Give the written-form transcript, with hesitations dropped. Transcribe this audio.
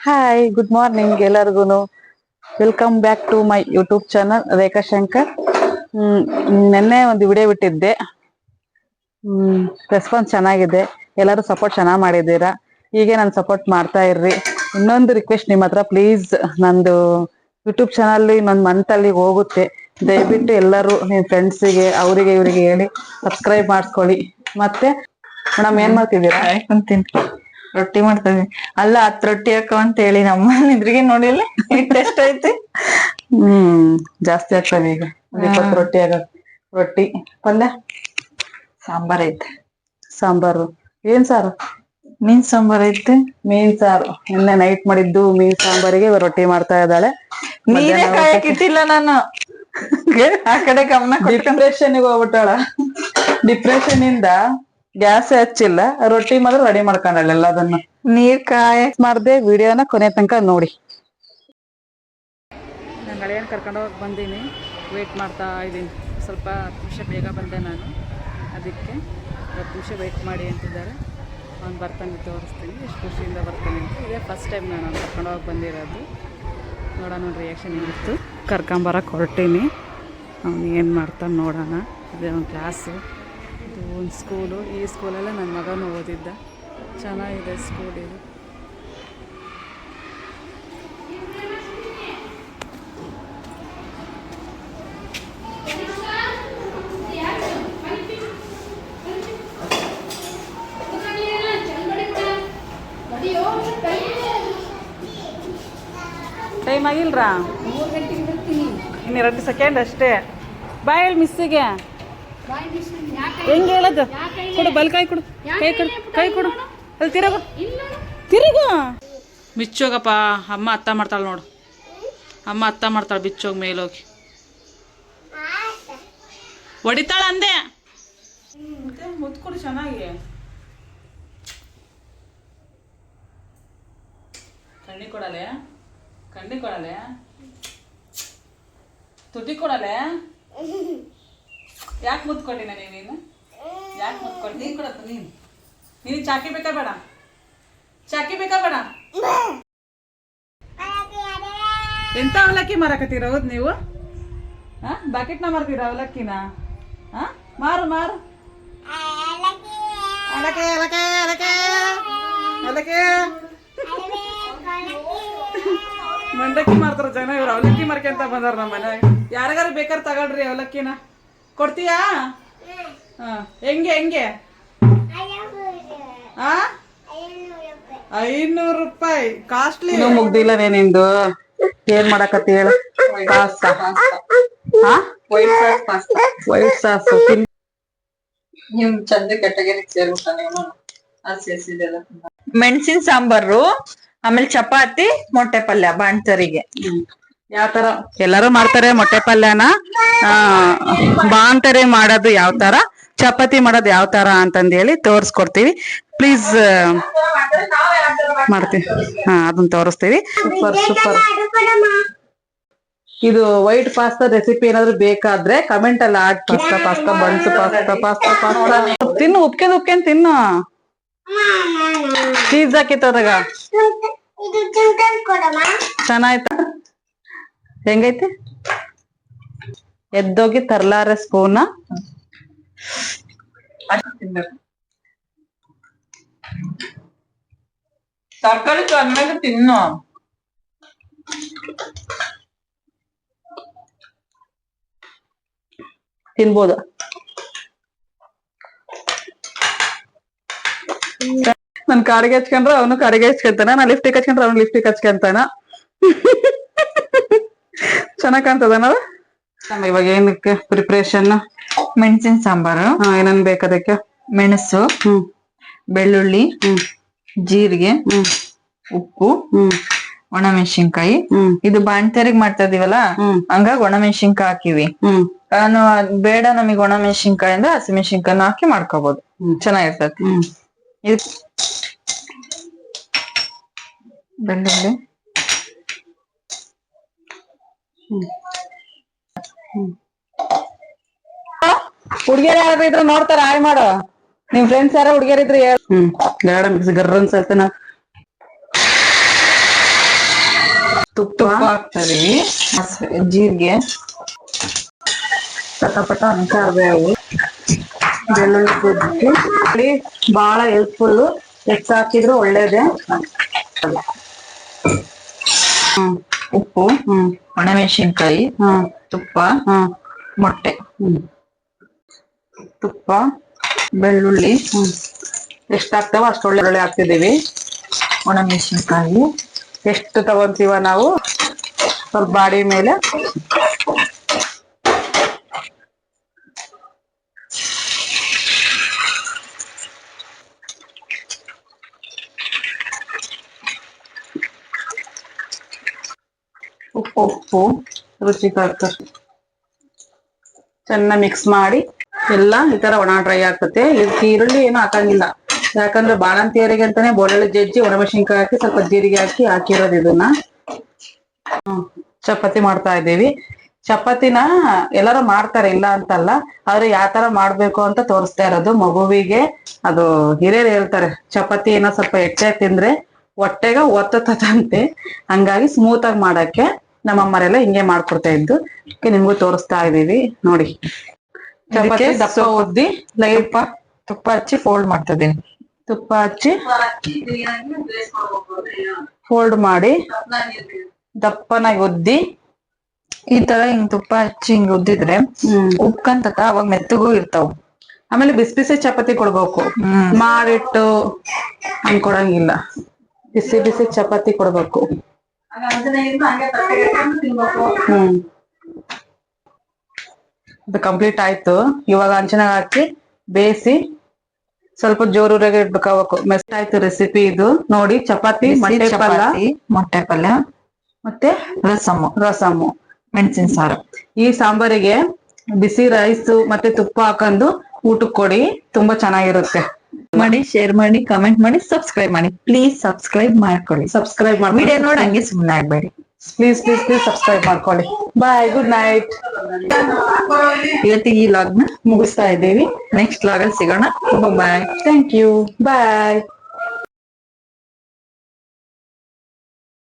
Hi good morning ಎಲ್ಲರಿಗೂ. Welcome back to my YouTube channel Rekha Shankar. ನಿನ್ನೆ ಒಂದು ವಿಡಿಯೋ ಬಿಟ್ಟಿದ್ದೆ. ರೆಸ್ಪಾನ್ಸ್ ಚೆನ್ನಾಗಿದೆ, ಎಲ್ಲರೂ ಸಪೋರ್ಟ್ ಚೆನ್ನಾಗಿ ಮಾಡಿದ್ದೀರಾ. ಹೀಗೆ ನಾನು ಸಪೋರ್ಟ್ ಮಾಡ್ತಾ ಇರ್ರಿ. ಇನ್ನೊಂದು ರಿಕ್ವೆಸ್ಟ್ ನಿಮ್ಮ ಹತ್ರ, ಪ್ಲೀಸ್ ನಂದು ಯೂಟ್ಯೂಬ್ ಚಾನಲ್ ಇನ್ನೊಂದು ಮಂತಲ್ಲಿ ಹೋಗುತ್ತೆ. ದಯವಿಟ್ಟು ಎಲ್ಲರೂ ನಿಮ್ಮ ಫ್ರೆಂಡ್ಸಿಗೆ ಅವರಿಗೆ ಇವರಿಗೆ ಹೇಳಿ ಸಬ್ಸ್ಕ್ರೈಬ್ ಮಾಡಿಸ್ಕೊಳ್ಳಿ. ಮತ್ತೆ ಮೇಡಮ್ ಏನ್ ಮಾಡ್ತಿದ್ದೀರಾ? ಅಂತೀನಿ ರೊಟ್ಟಿ ಮಾಡ್ತಾ ಇದೀನಿ. ಅಲ್ಲ 10 ರೊಟ್ಟಿ ಹಾಕ ಅಂತ ಹೇಳಿ ನಮ್ಮ ಇದ್ರಿಗೆ ನೋಡಿಲ್ಲ ಎಷ್ಟ ಐತಿ. ಜಾಸ್ತಿ ಆಗ್ತವೆ ಈಗ. 20 ರೊಟ್ಟಿ ಆಗ. ರೊಟ್ಟಿ ಪಲ್ಯ ಸಾಂಬಾರ್ ಐತೆ. ಸಾಂಬಾರು ಏನ್ ಸಾರು? ಮೀನ್ ಸಾಂಬಾರ್ ಐತೆ. ಮೀನ್ ಸಾರು ನಿನ್ನೆ ನೈಟ್ ಮಾಡಿದ್ದು ಮೀನ್ ಸಾಂಬಾರಿಗೆ ರೊಟ್ಟಿ ಮಾಡ್ತಾ ಇದ್ದಾಳೆ. ನೀರೇ ಕಾಯಕ್ ಇಟ್ಟಿಲ್ಲ ನಾನು. ಆ ಕಡೆ ಗಮನ ಡಿಪ್ರೆಷನ್ ಹೋಗ್ಬಿಟ್ಟಾಳ. ಡಿಪ್ರೆಷನ್ ಇಂದ ಗ್ಯಾಸ್ ಹಚ್ಚಿಲ್ಲ, ರೊಟ್ಟಿ ಮಾತ್ರ ರೆಡಿ ಮಾಡ್ಕೊಂಡಲ್ಲ ಎಲ್ಲದನ್ನು. ನೀರ್ ಕಾಯಕ್ ಮಾಡ್ದೆ. ವಿಡಿಯೋನ ಕೊನೆ ತನಕ ನೋಡಿ. ನಾನು ಗೆಳೆಯನ್ ಕರ್ಕೊಂಡು ಹೋಗಿ ಬಂದೀನಿ, ವೇಟ್ ಮಾಡ್ತಾ ಇದ್ದೀನಿ. ಸ್ವಲ್ಪ 10 ನಿಮಿಷ ಬೇಗ ಬಂದೆ ನಾನು, ಅದಕ್ಕೆ 10 ನಿಮಿಷ ವೇಟ್ ಮಾಡಿ ಅಂತಿದ್ದಾರೆ. ಅವ್ನು ಬರ್ತಾನೆ, ತೋರಿಸ್ತೀನಿ ಎಷ್ಟು ಖುಷಿಯಿಂದ ಬರ್ತಾನೆ ಅಂತ. ಇದೇ ಫಸ್ಟ್ ಟೈಮ್ ನಾನು ಅವ್ನು ಕರ್ಕೊಂಡು ಹೋಗಿ ಬಂದಿರೋದು. ನೋಡೋಣ ರಿಯಾಕ್ಷನ್ ಏನಿತ್ತು. ಕರ್ಕೊಂಬರಕ್ಕೆ ಹೊರಟೀನಿ, ಅವನು ಏನು ಮಾಡ್ತಾನೆ ನೋಡೋಣ. ಇದೇ ಒಂದು ಕ್ಲಾಸು, ಇದು ಒಂದು ಸ್ಕೂಲು. ಈ ಸ್ಕೂಲಲ್ಲೇ ನನ್ನ ಮಗನೂ ಓದಿದ್ದ. ಚೆನ್ನಾಗಿದೆ ಸ್ಕೂಲ್ ಇದು. ಟೈಮ್ ಆಗಿಲ್ರಾ? ಇನ್ನು 2 ಸೆಕೆಂಡ್ ಅಷ್ಟೇ. ಬಾಯ್ ಹೇಳಿ ಮಿಸ್ಸಿಗೆ. ಹೆಂಗೆ ಹೇಳೋದು? ಕೊಡು ಬಲ್ಕಾಯಿ ಕೊಡು, ಕೈ ಕೊಡು. ಅಲ್ಲಿ ತಿರುಗು ಬಿಚ್ಚೋಗಪ್ಪ. ಅಮ್ಮ ಅತ್ತ ಮಾಡ್ತಾಳೆ ನೋಡು, ಅಮ್ಮ ಅತ್ತ ಮಾಡ್ತಾಳೆ. ಬಿಚ್ಚೋಗಿ ಮೇಲೋಗಿ ಹೊಡಿತಾಳ ಅಂದೆ. ಮುದ್ದು ಕೊಡು ಚೆನ್ನಾಗಿ. ಕಣ್ಣಿ ಕೊಡಲೆ, ಕಣ್ಣಿ ಕೊಡಲೆ, ತುಟಿ ಕೊಡಲೆ. ಯಾಕೆ ಮುತ್ಕೊಂಡಿನ ನೀನು? ಯಾಕೆ ಮುತ್ಕೊಂಡು? ನೀನು ಕೊಡತ್ತ. ನೀನು ಚಾಕಿ ಬೇಕಾ ಬೇಡ? ಚಾಕಿ ಬೇಕಾ ಬೇಡ? ಎಂತ ಅವಲಕ್ಕಿ ಮಾರಕತ್ತೀರೋದು ನೀವು? ಬಕೆಟ್ನ ಮಾರ್ತೀರಾ ಅವಲಕ್ಕಿನ? ಮಾರು ಮಾರು. ಅವಲಕ್ಕಿ ಅವಲಕ್ಕಿ ಅವಲಕ್ಕಿ ಅವಲಕ್ಕಿ ಮಂಡಕ್ಕಿ ಮಾರ್ತಾರ ಜನ. ಇವ್ರು ಅವಲಕ್ಕಿ ಮಾರ್ಕೊಂತ ಬಂದಾರ ನಮ್ಮ ಮನ್ಯಾಗ. ಯಾರಿಗಾರು ಬೇಕಾದ್ರೆ ತಗೊಳ್ರಿ ಅವಲಕ್ಕಿನ. ಕೊಡ್ತೀಯಾ? ಹೆಂಗೆ ಹೆಂಗೆ? 500 ರೂಪಾಯಿ ಕಾಸ್ಟ್ಲಿ. ಮುಗ್ದಿಲ್ಲ ನಿಂದು. ಏನ್ ಮಾಡಕತ್ತಿ ಹೇಳು? ವೈಟ್ ಸಾಸ್ ನಿಮ್ ಚಂದ ಕೆಟ್ಟಗೆ ಸೇರ್ಬಿಟ್ಟ. ಮೆಣಸಿನ ಸಾಂಬಾರು, ಆಮೇಲೆ ಚಪಾತಿ, ಮೊಟ್ಟೆ ಪಲ್ಯ ಬಾಣ್ತರಿಗೆ. ಯಾವ ತರ ಎಲ್ಲಾರು ಮಾಡ್ತಾರೆ ಮೊಟ್ಟೆ ಪಲ್ಯನ. ಬಾಣ್ತರಿ ಮಾಡೋದು ಯಾವ ತರ, ಚಪಾತಿ ಮಾಡೋದು ಯಾವ ತರ ಅಂತಂದು ಹೇಳಿ ತೋರಿಸ್ಕೊಡ್ತೀವಿ. ಪ್ಲೀಸ್ ಮಾಡ್ತೀವಿ. ಅದನ್ನ ತೋರಿಸ್ತೀವಿ. Super super. ಇದು ವೈಟ್ ಪಾಸ್ತಾ ರೆಸಿಪಿ ಏನಾದ್ರು ಬೇಕಾದ್ರೆ ಕಮೆಂಟ್ ಅಲ್ಲಿ ಹಾಕಿ. Pasta buns pasta pasta pasta ತಿನ್ನು. ಉಪ್ಕೆಂದ್ ತಿನ್ನು. ಚೀಸ್ ಹಾಕಿತ್ತದಾಗ ಚೆನ್ನಾಯ್ತ? ಹೆಂಗೈತೆ? ಎದ್ದೋಗಿ ತರ್ಲಾರೆ ಸ್ಪೂನ. ತರಕಾರಿ ಆದ್ಮೇಲೆ ತಿನ್ನು. ತಿನ್ಬೋದು. ನನ್ ಕಾಡಿಗೆ ಹಚ್ಕೊಂಡ್ರೆ ಅವನು ಕಾಡಿಗೆ ಹಚ್ಕೊಂತಾನ, ನಾ ಲಿಫ್ಟಿಗೆ ಹಚ್ಕೊಂಡ್ರೆ ಅವನು ಲಿಫ್ಟಿಗೆ ಹಚ್ಕೊಂತಾನ. ಚೆನ್ನಾಗ್ ಕಾಣ್ತದ ನಾವ. ಇವಾಗ ಏನಕ್ಕೆ ಪ್ರಿಪ್ರೇಷನ್? ಮೆಣಸಿನ ಸಾಂಬಾರು. ಏನನ್ ಬೇಕದಕ್ಕೆ? ಮೆಣಸು, ಬೆಳ್ಳುಳ್ಳಿ, ಜೀರಿಗೆ, ಉಪ್ಪು, ಒಣಮೆಣಸಿನ್ಕಾಯಿ. ಇದು ಬಾಣ್ತರಿಗೆ ಮಾಡ್ತಾ ಇದೀವಲ್ಲ, ಹಂಗಾಗಿ ಒಣಮೆಣಸಿನ್ಕಾಯಿ ಹಾಕಿವಿ. ನಾನು ಬೇಡ ನಮಗ್ ಒಣಮೆಣಸಿನ್ಕಾಯಿ ಅಂದ್ರೆ ಹಸಿಮೆಣಸಿನ್ಕಾಯಿ ಹಾಕಿ ಮಾಡ್ಕೋಬಹುದು, ಚೆನ್ನಾಗಿರ್ತತಿ. ಬೆಳ್ಳುಳ್ಳಿ, ಹುಡ್ಗಿಯರ್ ಯಾರಾದ್ರೂ ಇದ್ರೆ ನೋಡ್ತಾರ, ಹಾಯ್ ಮಾಡು. ನಿಮ್ ಫ್ರೆಂಡ್ಸ್ ಯಾರ ಹುಡ್ಗಿಯರ್ ಇದ್ರೆ ಗರ್ರ ಅನ್ಸಲ್ತನ. ತುಪ್ಪ ಹಾಕ್ತಾ ಇದೀವಿ, ಜೀರಿಗೆ, ಪಟ ಕರಿಬೇವು, ಬೆಳ್ಳುಳ್ಳಿ ಕುದ್ದಿ ಬಹಳ ಹೆಲ್ಪ್ಫುಲ್. ಹೆಚ್ಚು ಹಾಕಿದ್ರು ಒಳ್ಳೇದೇ. ಉಪ್ಪು, ಒಣಮೆಣಸಿನ್ಕಾಯಿ, ತುಪ್ಪ, ಮೊಟ್ಟೆ. ತುಪ್ಪ, ಬೆಳ್ಳುಳ್ಳಿ ಎಷ್ಟಾಗ್ತಾವ ಅಷ್ಟು ಒಳ್ಳೆ ಹಾಕ್ತಿದೀವಿ. ಒಣಮೆಣಸಿನ್ಕಾಯಿ ಎಷ್ಟು ತಗೊಂತೀವ ನಾವು ಸ್ವಲ್ಪ ಬಾಡಿ ಮೇಲೆ ಉಪ್ಪು ರುಚಿಗೆ ಚೆನ್ನಾಗಿ ಮಿಕ್ಸ್ ಮಾಡಿ ಎಲ್ಲ ಈ ತರ ಒಣ ಡ್ರೈ ಆಗ್ತತೆ. ಇದಕ್ಕೆ ಈರುಳ್ಳಿ ಏನು ಹಾಕಂಗಿಲ್ಲ, ಯಾಕಂದ್ರೆ ಬಾಣಂತಿಯರಿಗೆ ಅಂತಾನೆ ಬೆಳ್ಳುಳ್ಳಿ ಜಜ್ಜಿ ಒಣಮೆಣಸಿನ್ಕಾಯಿ ಹಾಕಿ ಸ್ವಲ್ಪ ಜೀರಿಗೆ ಹಾಕಿರೋದು ಇದನ್ನ. ಚಪಾತಿ ಮಾಡ್ತಾ ಇದ್ದೀವಿ. ಚಪಾತಿನ ಎಲ್ಲಾರು ಮಾಡ್ತಾರೆ, ಇಲ್ಲ ಅಂತಲ್ಲ, ಆದ್ರೆ ಯಾವ ತರ ಮಾಡ್ಬೇಕು ಅಂತ ತೋರಿಸ್ತಾ ಇರೋದು ಮಗುವಿಗೆ. ಅದು ಹಿರಿಯರು ಹೇಳ್ತಾರೆ, ಚಪಾತಿ ಏನೋ ಸ್ವಲ್ಪ ಹೆಚ್ಚೆ ತಿಂದ್ರೆ ಹೊಟ್ಟೆಗ ಒತ್ತತಂತೆ, ಹಂಗಾಗಿ ಸ್ಮೂತ್ ಆಗಿ ಮಾಡಕ್ಕೆ ನಮ್ಮಮ್ಮರೆಲ್ಲ ಹಿಂಗೆ ಮಾಡ್ಕೊಡ್ತಾ ಇದ್ದು. ನಿಮ್ಗೂ ತೋರಿಸ್ತಾ ಇದೀವಿ ನೋಡಿ. ಚಪಾತಿ ದಪ್ಪ ಉದ್ದಿ ಲೈಟ್ ತುಪ್ಪ ಹಚ್ಚಿ ಫೋಲ್ಡ್ ಮಾಡ್ತಾ ಇದೀನಿ. ತುಪ್ಪ ಹಚ್ಚಿ ಫೋಲ್ಡ್ ಮಾಡಿ ದಪ್ಪನಾಗಿ ಉದ್ದಿ ಈ ತರ ಹಿಂಗ್ ತುಪ್ಪ ಹಚ್ಚಿ ಹಿಂಗ್ ಉದ್ದಿದ್ರೆ ಉಪ್ಕಂತತ ಅವಾಗ ಮೆತ್ತಗೂ ಇರ್ತಾವ. ಆಮೇಲೆ ಬಿಸಿ ಬಿಸಿ ಚಪಾತಿ ಕೊಡ್ಬೇಕು, ಮಾಡಿಟ್ಟು ಹಂಗ್ ಕೊಡಂಗಿಲ್ಲ. ಬಿಸಿ ಬಿಸಿ ಚಪಾತಿ ಕೊಡ್ಬೇಕು. ಅದು ಕಂಪ್ಲೀಟ್ ಆಯ್ತು. ಇವಾಗ ಹಂಚಿನಾಗ ಹಾಕಿ ಬೇಯಿಸಿ ಸ್ವಲ್ಪ ಜೋರೂರಾಗೆ ಇಡ್ಬೇಕು. ಮೆಸ್ಟ್ ಆಯ್ತು ರೆಸಿಪಿ ಇದು ನೋಡಿ. ಚಪಾತಿ, ಮೊಟ್ಟೆ ಪಲ್ಯ ಮತ್ತೆ ರಸಮ್ಮು, ಮೆಣಸಿನ ಸಾರು. ಈ ಸಾಂಬಾರಿಗೆ ಬಿಸಿ ರೈಸ್ ಮತ್ತೆ ತುಪ್ಪ ಹಾಕೊಂಡು ಊಟಕ್ಕೆ ಕೊಡಿ, ತುಂಬಾ ಚೆನ್ನಾಗಿರುತ್ತೆ. ಮಾಡಿ, ಶೇರ್ ಮಾಡಿ, ಕಮೆಂಟ್ ಮಾಡಿ, ಸಬ್ಸ್ಕ್ರೈಬ್ ಮಾಡಿ. ಪ್ಲೀಸ್ ಸಬ್ಸ್ಕ್ರೈಬ್ ಮಾಡ್ಕೊಳ್ಳಿ. ಸಬ್ಸ್ಕ್ರೈಬ್ ಮಾಡಿ, ವಿಡಿಯೋ ನೋಡಿ ಹಂಗೆ ಸುಮ್ಮನೆ ಆಗ್ಬೇಡಿ. ಪ್ಲೀಸ್ ಸಬ್ಸ್ಕ್ರೈಬ್ ಮಾಡ್ಕೊಳ್ಳಿ. ಬಾಯ್, ಗುಡ್ ನೈಟ್. ಇವತ್ತಿಗೆ ಈ ಲಾಗ್ ನ ಮುಗಿಸ್ತಾ ಇದ್ದೀವಿ. ನೆಕ್ಸ್ಟ್ ಲಾಗ್ ಅಲ್ಲಿ ಸಿಗೋಣ. ಬಾಯ್. Thank you. ಬಾಯ್.